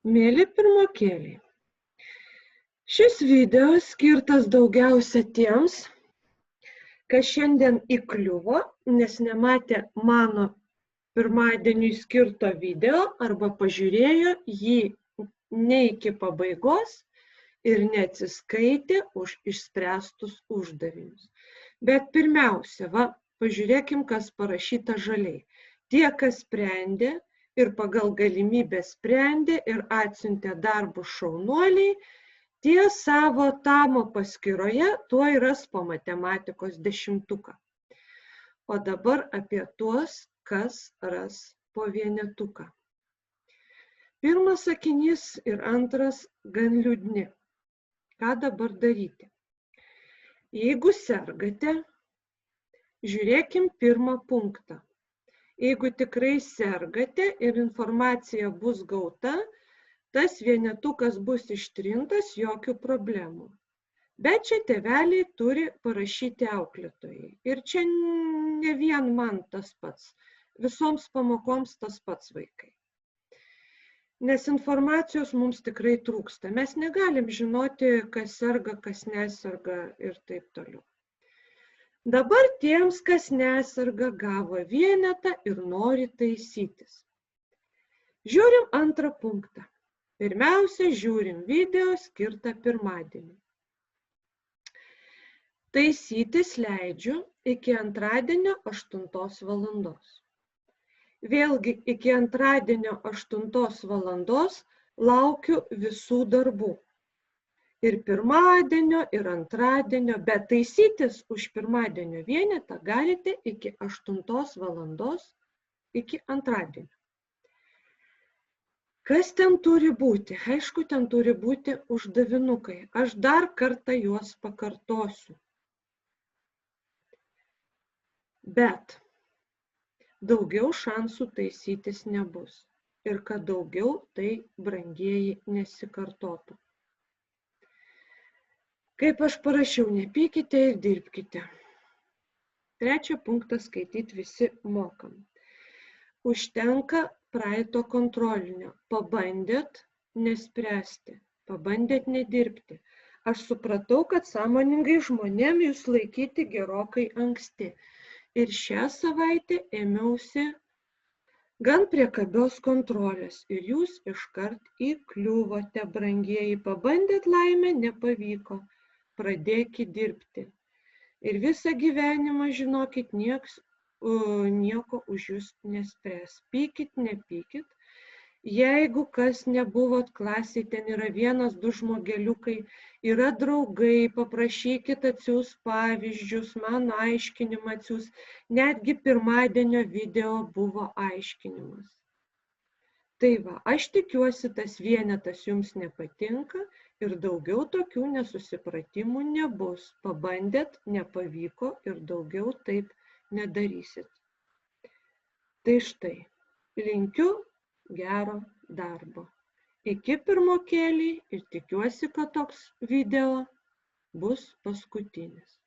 Mėly pirmokėliai, šis video skirtas daugiausia tiems, kas šiandien įkliuvo, nes nematė mano pirmadieniui skirto video arba pažiūrėjo jį ne iki pabaigos ir neatsiskaitė už išspręstus uždavinius. Bet pirmiausia, pažiūrėkim, kas parašyta žaliai. Tie, kas sprendė ir pagal galimybę sprendė ir atsiuntė darbus šaunuoliai, tie savo tamo paskyroje tuoj ras po matematikos 10. O dabar apie tuos, kas ras po vienetuką. Pirmas sakinys ir antras gan liūdni. Ką dabar daryti? Jeigu sergate, žiūrėkim pirmą punktą. Jeigu tikrai sergate ir informacija bus gauta, tas vienetukas bus ištrintas, jokių problemų. Bet čia tėveliai turi parašyti auklėtojai. Ir čia ne vien man tas pats, visoms pamokoms tas pats vaikai. Nes informacijos mums tikrai trūksta. Mes negalim žinoti, kas serga, kas neserga ir taip toliau. Dabar tiems, kas neserga, gavo vienetą ir nori taisytis. Žiūrim antrą punktą. Pirmiausia, žiūrim video skirtą pirmadienį. Taisytis leidžiu iki antradienio 8 valandos. Vėlgi iki antradienio 8 valandos laukiu visų darbų. Ir pirmadienio, ir antradienio, bet taisytis už pirmadienio vienetą galite iki 8 valandos iki antradienio. Kas ten turi būti? Aišku, ten turi būti uždavinukai. Aš dar kartą juos pakartosiu. Bet daugiau šansų taisytis nebus. Ir kad daugiau, tai brangieji nesikartotų. Kaip aš parašiau, nepykite ir dirbkite. Trečią punktą skaityti visi mokam. Užtenka praeito kontrolinio. Pabandėt nespręsti, pabandėt nedirbti. Aš supratau, kad sąmoningai žmonėm jūs laikyti gerokai anksti. Ir šią savaitę ėmiausi gan priekabios kontrolės. Ir jūs iškart įkliuvote, brangieji. Pabandėt laimę, nepavyko. Pradėkit dirbti. Ir visą gyvenimą, žinokit, nieko už jūs nespręs. Pykit, nepykit. Jeigu kas nebuvot klasėje, ten yra 1-2 žmogeliukai, yra draugai, paprašykit atsiųs pavyzdžius, man aiškinimą atsiųs. Netgi pirmadienio video buvo aiškinimas. Tai aš tikiuosi, tas vienetas jums nepatinka ir daugiau tokių nesusipratimų nebus. Pabandėt, nepavyko ir daugiau taip nedarysit. Tai štai, linkiu gero darbo. Iki pirmokėliai ir tikiuosi, kad toks video bus paskutinis.